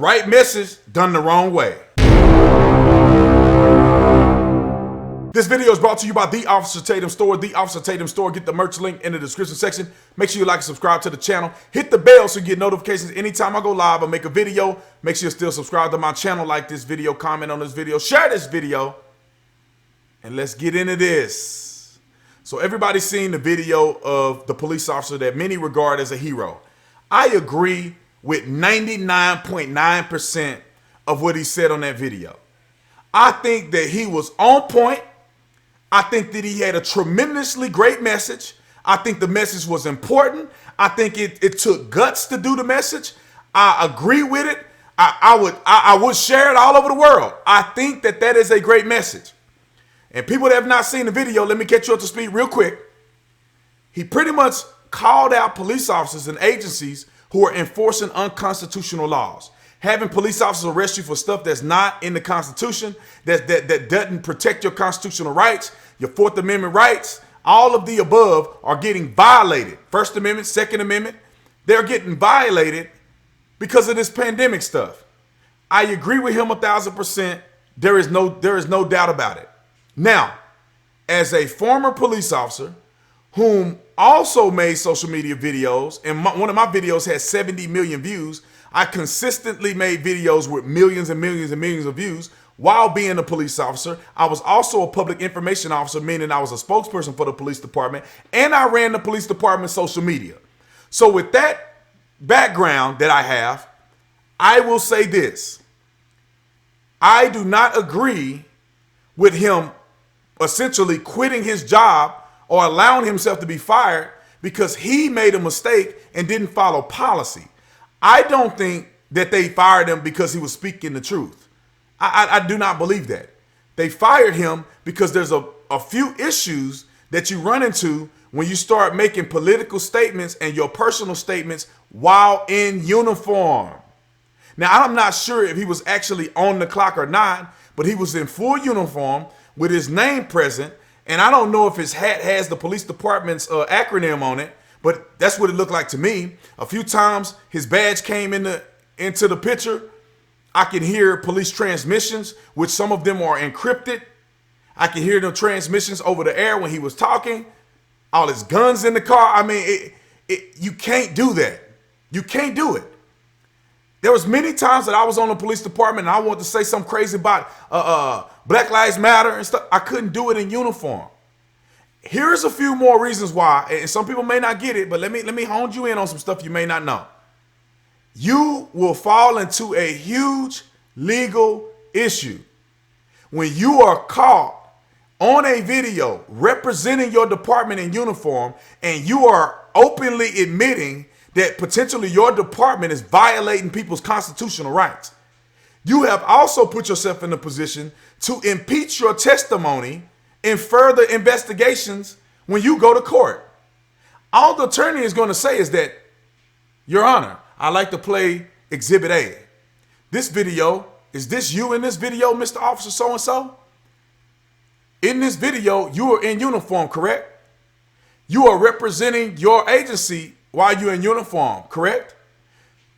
right message done the wrong way. This video is brought to you by the Officer Tatum Store. The Officer Tatum Store. Get the merch link in the description section. Make sure you like and subscribe to the channel. Hit the bell so you get notifications anytime I go live or make a video. Make sure you still subscribe to my channel, like this video, comment on this video, share this video, and let's get into this. So everybody's seen the video of the police officer that many regard as a hero. I agree with 99.9% of what he said on that video. I think that he was on point. I think that he had a tremendously great message. I think the message was important. I think it took guts to do the message. I agree with it. I would share it all over the world. I think that that is a great message. And people that have not seen the video, let me catch you up to speed real quick. He pretty much called out police officers and agencies who are enforcing unconstitutional laws. Having police officers arrest you for stuff that's not in the Constitution, that doesn't protect your constitutional rights, your Fourth Amendment rights, all of the above are getting violated. First Amendment, Second Amendment, they're getting violated because of this pandemic stuff. I agree with him 1,000%. There is no doubt about it. Now, as a former police officer whom also made social media videos, and one of my videos had 70 million views, I consistently made videos with millions and millions and millions of views while being a police officer. I was also a public information officer, meaning I was a spokesperson for the police department, and I ran the police department's social media. So with that background that I have, I will say this. I do not agree with him essentially quitting his job or allowing himself to be fired because he made a mistake and didn't follow policy. I don't think that they fired him because he was speaking the truth. I do not believe that. They fired him because there's a few issues that you run into when you start making political statements and your personal statements while in uniform. Now, I'm not sure if he was actually on the clock or not, but he was in full uniform with his name present. And I don't know if his hat has the police department's acronym on it, but that's what it looked like to me. A few times his badge came into the picture. I can hear police transmissions, which some of them are encrypted. I can hear the transmissions over the air when he was talking. All his guns in the car. I mean, you can't do that. You can't do it. There was many times that I was on the police department and I wanted to say something crazy about Black Lives Matter and stuff. I couldn't do it in uniform. Here's a few more reasons why, and some people may not get it, but let me hone you in on some stuff you may not know. You will fall into a huge legal issue when you are caught on a video representing your department in uniform and you are openly admitting that potentially your department is violating people's constitutional rights. You have also put yourself in a position to impeach your testimony in further investigations when you go to court. All the attorney is going to say is that, Your Honor, I like to play Exhibit A. This video, is this you in this video, Mr. Officer so-and-so? In this video, you are in uniform, correct? You are representing your agency while you're in uniform, correct?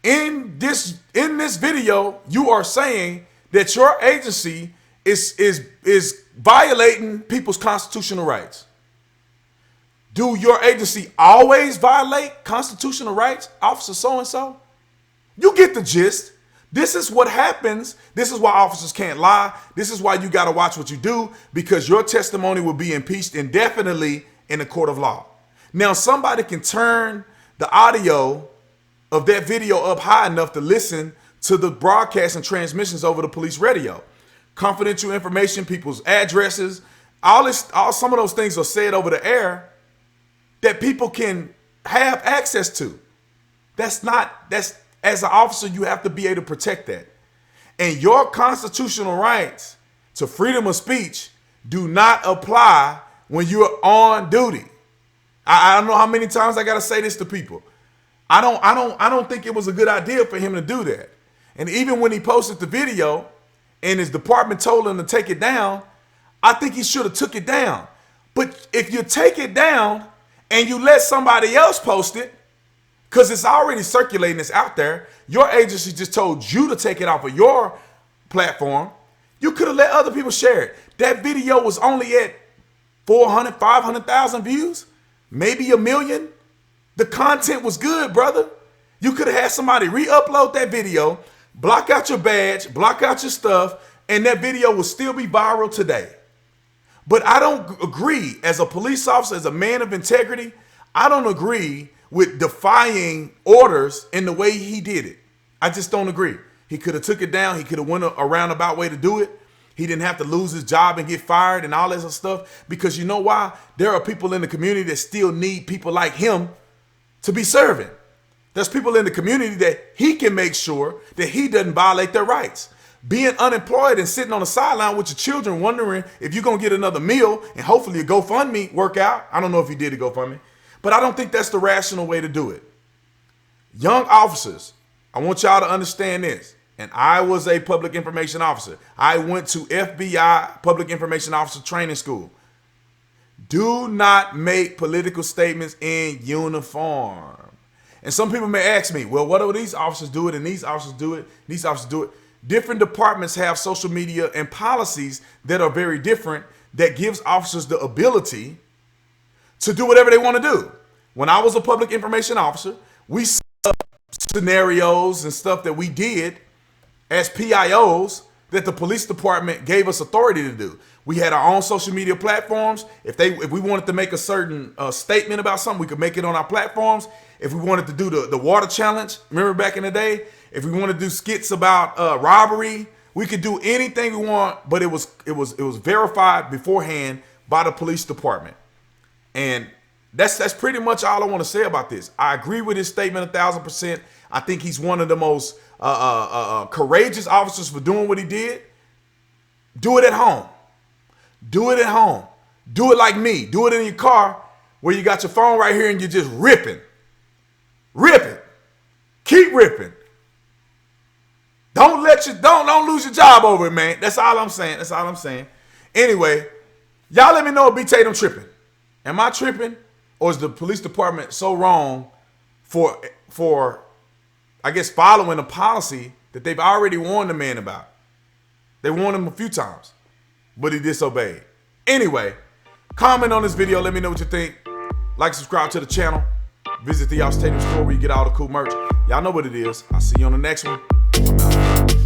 In this video, you are saying that your agency is violating people's constitutional rights. Do your agency always violate constitutional rights, Officer so-and-so? You get the gist. This is what happens. This is why officers can't lie. This is why you got to watch what you do, because your testimony will be impeached indefinitely in a court of law. Now, somebody can turn the audio of that video up high enough to listen to the broadcast and transmissions over the police radio. Confidential information, people's addresses, some of those things are said over the air that people can have access to. As an officer, you have to be able to protect that. And your constitutional rights to freedom of speech do not apply when you're on duty. I don't know how many times I got to say this to people. I don't think it was a good idea for him to do that. And even when he posted the video and his department told him to take it down, I think he should have took it down. But if you take it down and you let somebody else post it, Because it's already circulating, it's out there. Your agency just told you to take it off of your platform. You could have let other people share it. That video was only at 400, 500,000 views, maybe 1 million. The content was good, brother. You could have had somebody re-upload that video, block out your badge, block out your stuff, and that video will still be viral today. But I don't agree, as a police officer, as a man of integrity, I don't agree with defying orders in the way he did it. I just don't agree. He could have took it down. He could have went a roundabout way to do it. He didn't have to lose his job and get fired and all that stuff, because you know why? There are people in the community that still need people like him to be serving. There's people in the community that he can make sure that he doesn't violate their rights. Being unemployed and sitting on the sideline with your children wondering if you're going to get another meal and hopefully a GoFundMe work out. I don't know if he did a GoFundMe, but I don't think that's the rational way to do it. Young officers, I want y'all to understand this. And I was a public information officer. I went to FBI public information officer training school. Do not make political statements in uniform. And some people may ask me, well, what do these officers do it and these officers do it, these officers do it? Different departments have social media and policies that are very different that gives officers the ability to do whatever they want to do. When I was a public information officer, we set up scenarios and stuff that we did as PIOs that the police department gave us authority to do. We had our own social media platforms. If we wanted to make a certain statement about something, we could make it on our platforms. If we wanted to do the water challenge, remember back in the day? If we wanted to do skits about robbery, we could do anything we want, but it was verified beforehand by the police department. And that's pretty much all I want to say about this. I agree with his statement 1,000%. I think he's one of the most courageous officers for doing what he did. Do it at home. Do it at home. Do it like me. Do it in your car where you got your phone right here and you're just ripping. Rip it. Keep ripping. Don't lose your job over it, man. That's all I'm saying. That's all I'm saying. Anyway, y'all let me know if B. Tatum tripping. Am I tripping? Or is the police department so wrong for I guess following a policy that they've already warned the man about? They warned him a few times, but he disobeyed. Anyway, comment on this video. Let me know what you think. Like, subscribe to the channel. Visit the Officer Tatum store where you get all the cool merch. Y'all know what it is. I'll see you on the next one. I'm out.